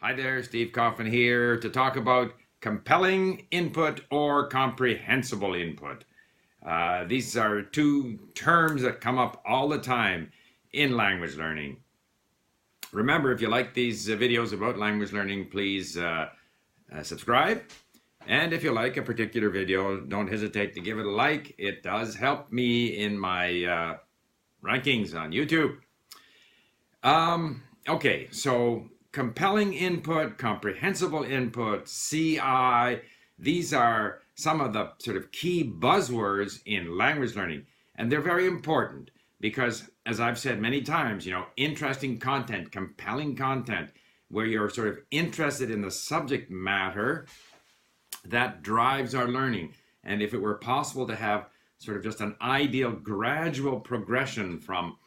Hi there, Steve Coffin here to talk about compelling input or comprehensible input. These are two terms that come up all the time in language learning. Remember, if you like these videos about language learning, please subscribe. And if you like a particular video, don't hesitate to give it a like. It does help me in my rankings on YouTube. Okay, so compelling input, comprehensible input, CI, these are some of the sort of key buzzwords in language learning. And they're very important because, as I've said many times, interesting content, compelling content, where you're sort of interested in the subject matter, that drives our learning. And if it were possible to have sort of just an ideal gradual progression from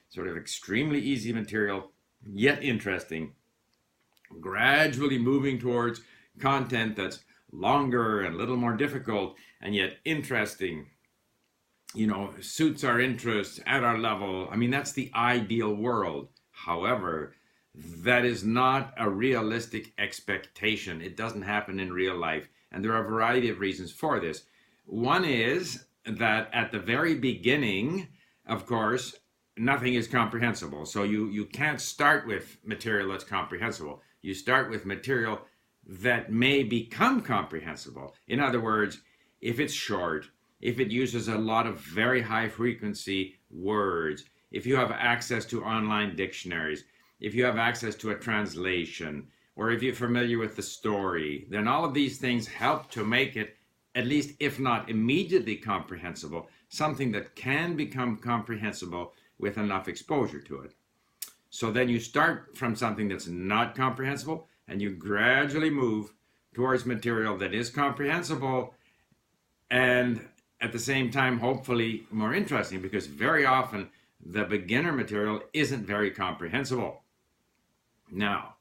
sort of extremely easy material, yet interesting, gradually moving towards content that's longer and a little more difficult and yet interesting, suits our interests at our level. I mean, that's the ideal world. However, that is not a realistic expectation. It doesn't happen in real life. And there are a variety of reasons for this. One is that at the very beginning, of course, nothing is comprehensible. So you can't start with material that's comprehensible. You start with material that may become comprehensible. In other words, if it's short, if it uses a lot of very high frequency words, if you have access to online dictionaries, if you have access to a translation, or if you're familiar with the story, then all of these things help to make it, at least if not immediately comprehensible, something that can become comprehensible with enough exposure to it. So then you start from something that's not comprehensible and you gradually move towards material that is comprehensible and at the same time hopefully more interesting, because very often the beginner material isn't very comprehensible. Now,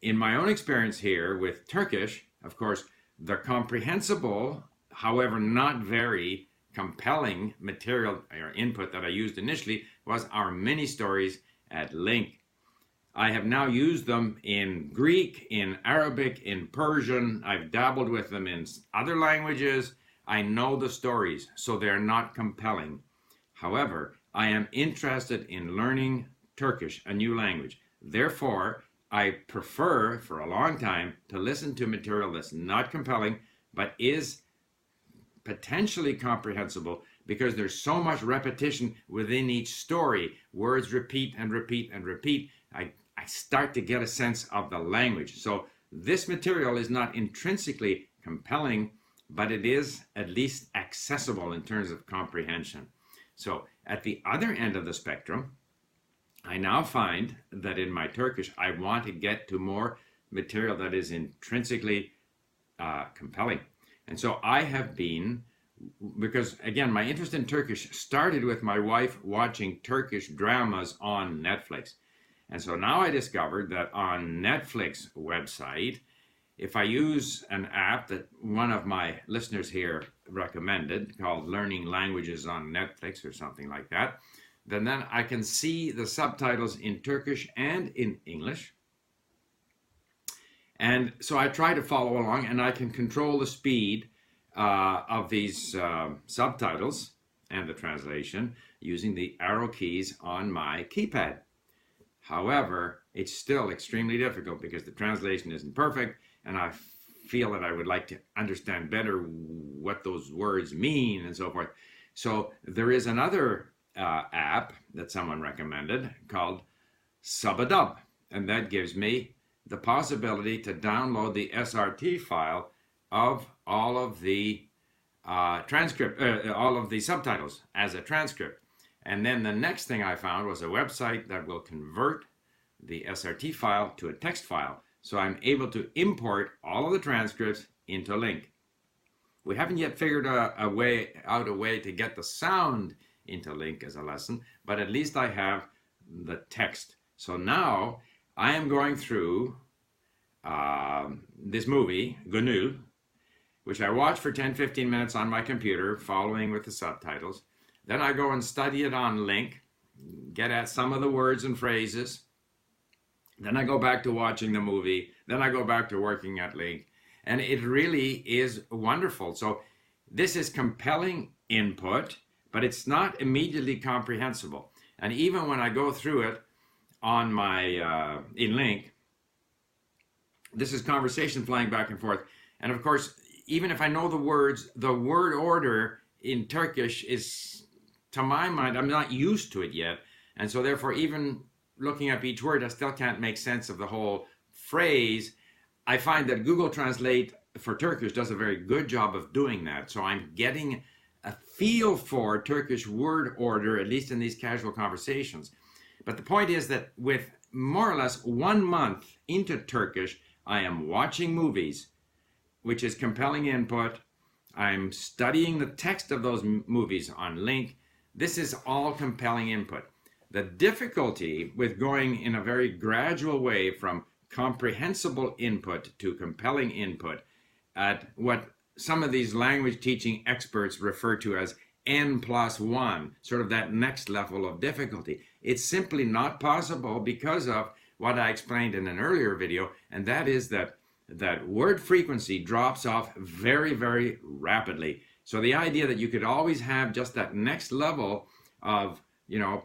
in my own experience here with Turkish, of course, the comprehensible, however not very compelling material or input that I used initially was our mini stories at Link. I have now used them in Greek, in Arabic, in Persian. I've dabbled with them in other languages. I know the stories, so they're not compelling. However, I am interested in learning Turkish, a new language. Therefore, I prefer for a long time to listen to material that's not compelling, but is potentially comprehensible, because there's so much repetition within each story. Words repeat and repeat and repeat. I start to get a sense of the language. So this material is not intrinsically compelling, but it is at least accessible in terms of comprehension. So at the other end of the spectrum, I now find that in my Turkish, I want to get to more material that is intrinsically compelling. And so I have been, because again, my interest in Turkish started with my wife watching Turkish dramas on Netflix. And so now I discovered that on Netflix website, if I use an app that one of my listeners here recommended called Learning Languages on Netflix or something like that, then I can see the subtitles in Turkish and in English. And so I try to follow along, and I can control the speed of these subtitles and the translation using the arrow keys on my keypad. However, it's still extremely difficult because the translation isn't perfect, and I feel that I would like to understand better what those words mean and so forth. So there is another app that someone recommended called Subadub, and that gives me the possibility to download the SRT file of all of the all of the subtitles as a transcript. And then the next thing I found was a website that will convert the SRT file to a text file. So I'm able to import all of the transcripts into Link. We haven't yet figured out a way to get the sound into Link as a lesson, but at least I have the text. So now I am going through this movie, Gönül, which I watch for 10-15 minutes on my computer, following with the subtitles. Then I go and study it on Link, get at some of the words and phrases, Then I go back to watching the movie. Then I go back to working at Link. And it really is wonderful. So this is compelling input, but it's not immediately comprehensible. And even when I go through it on my in Link, this is conversation flying back and forth. And of course, even if I know the words, the word order in Turkish is, to my mind, I'm not used to it yet. And so therefore, even looking up each word, I still can't make sense of the whole phrase. I find that Google Translate for Turkish does a very good job of doing that. So I'm getting a feel for Turkish word order, at least in these casual conversations. But the point is that with more or less 1 month into Turkish, I am watching movies, which is compelling input. I'm studying the text of those movies on Link. This is all compelling input. The difficulty with going in a very gradual way from comprehensible input to compelling input at what some of these language teaching experts refer to as N+1, sort of that next level of difficulty. It's simply not possible because of what I explained in an earlier video, and that is that word frequency drops off very, very rapidly. So the idea that you could always have just that next level of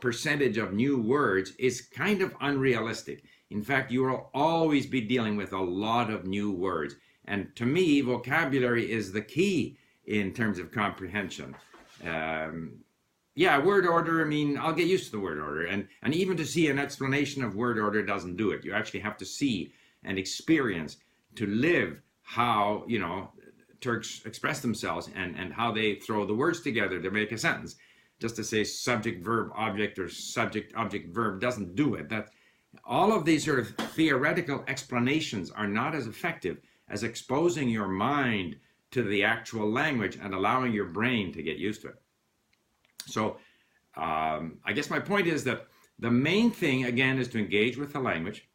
percentage of new words is kind of unrealistic. In fact, you will always be dealing with a lot of new words. And to me, vocabulary is the key in terms of comprehension. Yeah, word order, I mean, I'll get used to the word order. And even to see an explanation of word order doesn't do it. You actually have to see and experience to live how, Turks express themselves and how they throw the words together to make a sentence. Just to say subject, verb, object, or subject, object, verb doesn't do it. All of these sort of theoretical explanations are not as effective as exposing your mind to the actual language and allowing your brain to get used to it. So I guess my point is that the main thing, again, is to engage with the language,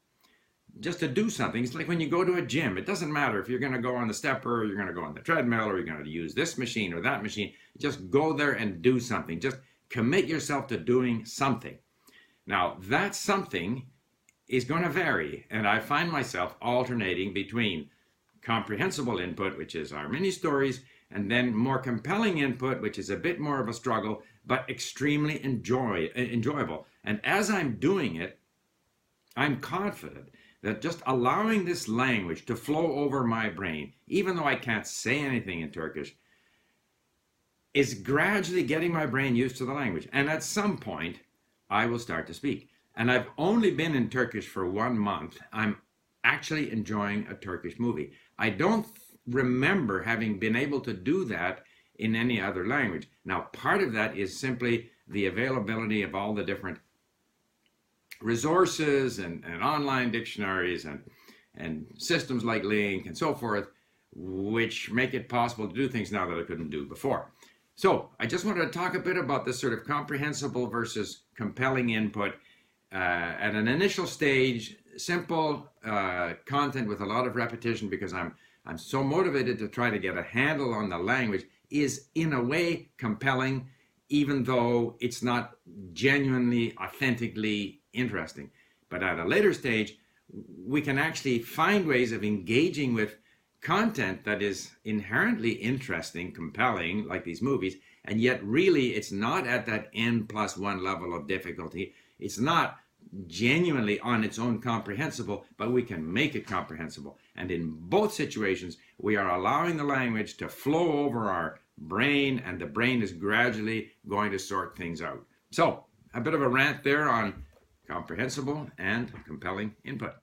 just to do something. It's like when you go to a gym. It doesn't matter if you're going to go on the stepper, or you're going to go on the treadmill, or you're going to use this machine or that machine. Just go there and do something. Just commit yourself to doing something. Now, that something is going to vary, and I find myself alternating between comprehensible input, which is our mini stories, and then more compelling input, which is a bit more of a struggle, but extremely enjoyable. And as I'm doing it, I'm confident that just allowing this language to flow over my brain, even though I can't say anything in Turkish, is gradually getting my brain used to the language. And at some point, I will start to speak. And I've only been in Turkish for 1 month. I'm actually enjoying a Turkish movie. I don't remember having been able to do that in any other language. Now, part of that is simply the availability of all the different resources and online dictionaries and systems like Link and so forth, which make it possible to do things now that I couldn't do before. So I just wanted to talk a bit about this sort of comprehensible versus compelling input at an initial stage. Simple content with a lot of repetition, because I'm so motivated to try to get a handle on the language, is in a way compelling, even though it's not genuinely, authentically interesting. But at a later stage, we can actually find ways of engaging with content that is inherently interesting, compelling, like these movies, and yet really it's not at that N+1 level of difficulty. It's not genuinely on its own comprehensible, but we can make it comprehensible. And in both situations, we are allowing the language to flow over our brain, and the brain is gradually going to sort things out. So, a bit of a rant there on comprehensible and compelling input.